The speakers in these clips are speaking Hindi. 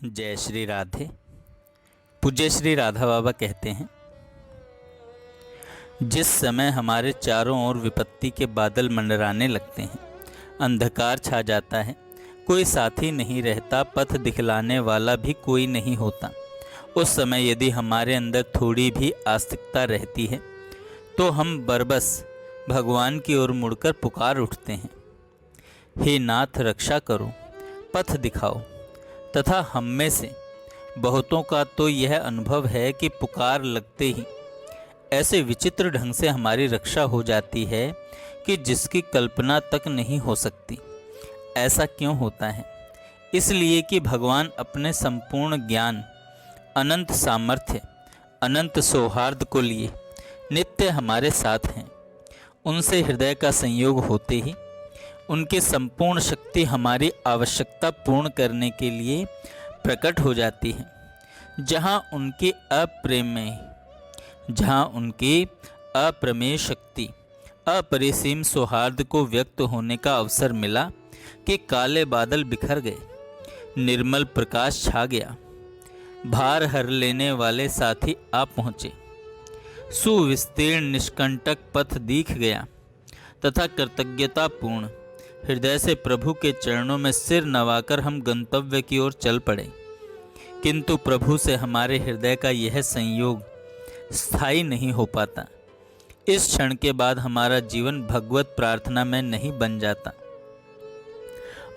जय श्री राधे। पूज्य श्री राधा बाबा कहते हैं, जिस समय हमारे चारों ओर विपत्ति के बादल मंडराने लगते हैं, अंधकार छा जाता है, कोई साथी नहीं रहता, पथ दिखलाने वाला भी कोई नहीं होता, उस समय यदि हमारे अंदर थोड़ी भी आस्तिकता रहती है तो हम बरबस भगवान की ओर मुड़कर पुकार उठते हैं, हे नाथ रक्षा करो, पथ दिखाओ। तथा हम में से बहुतों का तो यह अनुभव है कि पुकार लगते ही ऐसे विचित्र ढंग से हमारी रक्षा हो जाती है कि जिसकी कल्पना तक नहीं हो सकती। ऐसा क्यों होता है? इसलिए कि भगवान अपने संपूर्ण ज्ञान, अनंत सामर्थ्य, अनंत सौहार्द को लिए नित्य हमारे साथ हैं। उनसे हृदय का संयोग होते ही उनकी संपूर्ण शक्ति हमारी आवश्यकता पूर्ण करने के लिए प्रकट हो जाती है। जहाँ उनकी अप्रमेय शक्ति, अपरिसीम सौहार्द को व्यक्त होने का अवसर मिला कि काले बादल बिखर गए, निर्मल प्रकाश छा गया, भार हर लेने वाले साथी आ पहुँचे, सुविस्तीर्ण निष्कंटक पथ दिख गया तथा कृतज्ञतापूर्ण हृदय से प्रभु के चरणों में सिर नवाकर हम गंतव्य की ओर चल पड़े। किंतु प्रभु से हमारे हृदय का यह संयोग स्थायी नहीं हो पाता। इस क्षण के बाद हमारा जीवन भगवत प्रार्थना में नहीं बन जाता।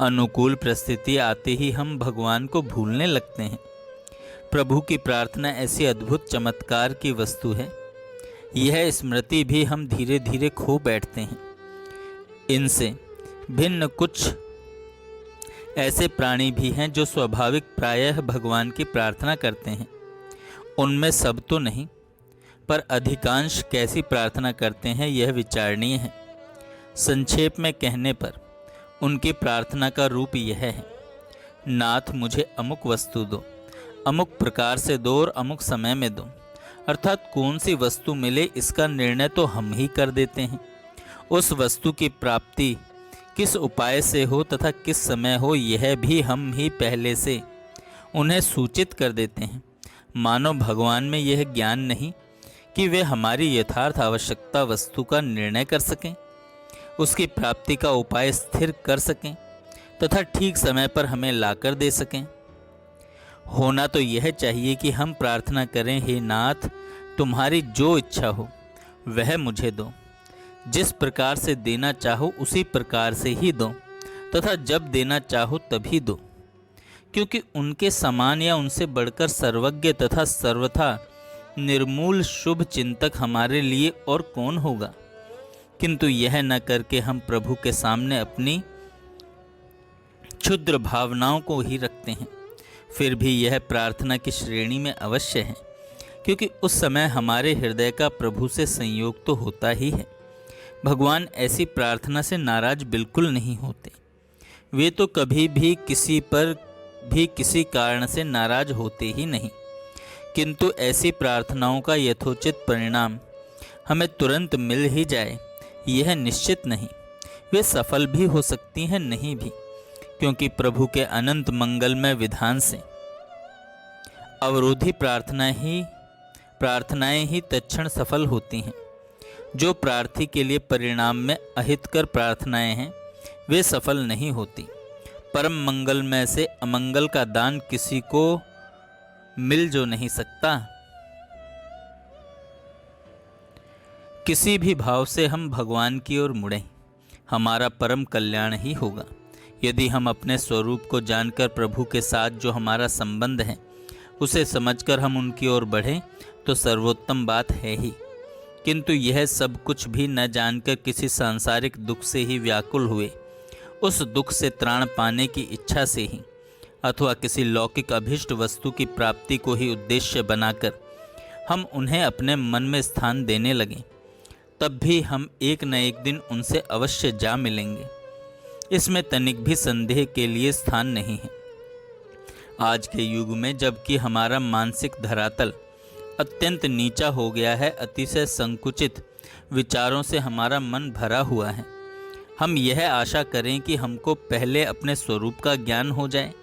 अनुकूल परिस्थिति आते ही हम भगवान को भूलने लगते हैं। प्रभु की प्रार्थना ऐसी अद्भुत चमत्कार की वस्तु है, यह स्मृति भी हम धीरे धीरे खो बैठते हैं। इनसे भिन्न कुछ ऐसे प्राणी भी हैं जो स्वाभाविक प्रायः भगवान की प्रार्थना करते हैं। उनमें सब तो नहीं, पर अधिकांश कैसी प्रार्थना करते हैं यह विचारणीय है। संक्षेप में कहने पर उनकी प्रार्थना का रूप यह है, नाथ मुझे अमुक वस्तु दो, अमुक प्रकार से दो और अमुक समय में दो। अर्थात कौन सी वस्तु मिले इसका निर्णय तो हम ही कर देते हैं। उस वस्तु की प्राप्ति किस उपाय से हो तथा किस समय हो यह भी हम ही पहले से उन्हें सूचित कर देते हैं। मानो भगवान में यह ज्ञान नहीं कि वे हमारी यथार्थ आवश्यकता वस्तु का निर्णय कर सकें, उसकी प्राप्ति का उपाय स्थिर कर सकें तथा ठीक समय पर हमें लाकर दे सकें। होना तो यह चाहिए कि हम प्रार्थना करें, हे नाथ तुम्हारी जो इच्छा हो वह मुझे दो, जिस प्रकार से देना चाहो उसी प्रकार से ही दो तथा जब देना चाहो तभी दो, क्योंकि उनके समान या उनसे बढ़कर सर्वज्ञ तथा सर्वथा निर्मूल शुभ चिंतक हमारे लिए और कौन होगा। किंतु यह न करके हम प्रभु के सामने अपनी क्षुद्र भावनाओं को ही रखते हैं। फिर भी यह प्रार्थना की श्रेणी में अवश्य है, क्योंकि उस समय हमारे हृदय का प्रभु से संयोग तो होता ही है। भगवान ऐसी प्रार्थना से नाराज बिल्कुल नहीं होते। वे तो कभी भी किसी पर भी किसी कारण से नाराज होते ही नहीं। किंतु ऐसी प्रार्थनाओं का यथोचित परिणाम हमें तुरंत मिल ही जाए यह निश्चित नहीं। वे सफल भी हो सकती हैं, नहीं भी, क्योंकि प्रभु के अनंत मंगलमय विधान से अवरोधी प्रार्थनाएं ही तत्क्षण सफल होती हैं। जो प्रार्थी के लिए परिणाम में अहितकर प्रार्थनाएं हैं वे सफल नहीं होती। परम मंगलमय से अमंगल का दान किसी को मिल जो नहीं सकता। किसी भी भाव से हम भगवान की ओर मुड़ें, हमारा परम कल्याण ही होगा। यदि हम अपने स्वरूप को जानकर प्रभु के साथ जो हमारा संबंध है उसे समझकर हम उनकी ओर बढ़ें तो सर्वोत्तम बात है ही। किंतु यह सब कुछ भी न जानकर किसी सांसारिक दुख से ही व्याकुल हुए, उस दुख से त्राण पाने की इच्छा से ही अथवा किसी लौकिक अभिष्ट वस्तु की प्राप्ति को ही उद्देश्य बनाकर हम उन्हें अपने मन में स्थान देने लगें, तब भी हम एक न एक दिन उनसे अवश्य जा मिलेंगे। इसमें तनिक भी संदेह के लिए स्थान नहीं है। आज के युग में जबकि हमारा मानसिक धरातल अत्यंत नीचा हो गया है, अतिशय संकुचित विचारों से हमारा मन भरा हुआ है, हम यह आशा करें कि हमको पहले अपने स्वरूप का ज्ञान हो जाए,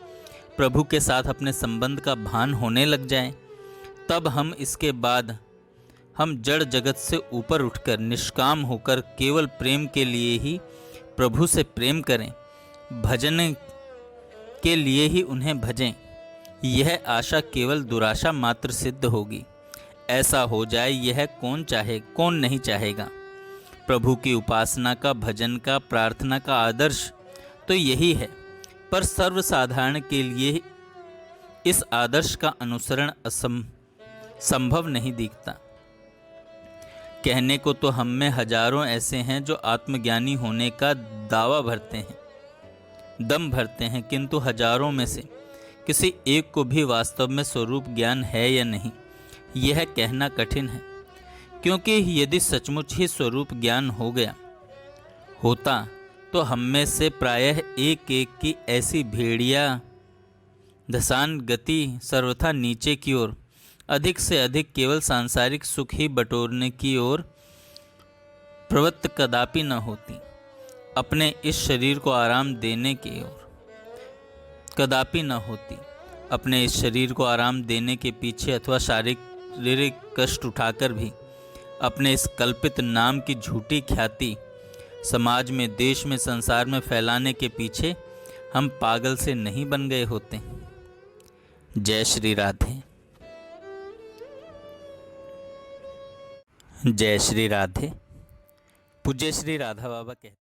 प्रभु के साथ अपने संबंध का भान होने लग जाए, तब हम इसके बाद हम जड़ जगत से ऊपर उठकर निष्काम होकर केवल प्रेम के लिए ही प्रभु से प्रेम करें, भजन के लिए ही उन्हें भजें। यह आशा केवल दुराशा मात्र सिद्ध होगी। ऐसा हो जाए, यह कौन नहीं चाहेगा। प्रभु की उपासना का, भजन का, प्रार्थना का आदर्श तो यही है, पर सर्वसाधारण के लिए इस आदर्श का अनुसरण संभव नहीं दिखता। कहने को तो हम में हजारों ऐसे हैं जो आत्मज्ञानी होने का दावा भरते हैं, दम भरते हैं, किंतु हजारों में से किसी एक को भी वास्तव में स्वरूप ज्ञान है या नहीं, यह कहना कठिन है। क्योंकि यदि सचमुच ही स्वरूप ज्ञान हो गया होता तो हम में से प्रायः एक एक की ऐसी भेड़िया धसान गति सर्वथा नीचे की ओर, अधिक से अधिक केवल सांसारिक सुख ही बटोरने की ओर प्रवृत्त कदापि न होती। अपने इस शरीर को आराम देने की ओर कदापि न होती। अपने इस शरीर को आराम देने के पीछे अथवा शारीरिक कष्ट उठाकर भी अपने इस कल्पित नाम की झूठी ख्याति समाज में, देश में, संसार में फैलाने के पीछे हम पागल से नहीं बन गए होते। जय श्री राधे। जय श्री राधे। पूज्य श्री राधा बाबा कहते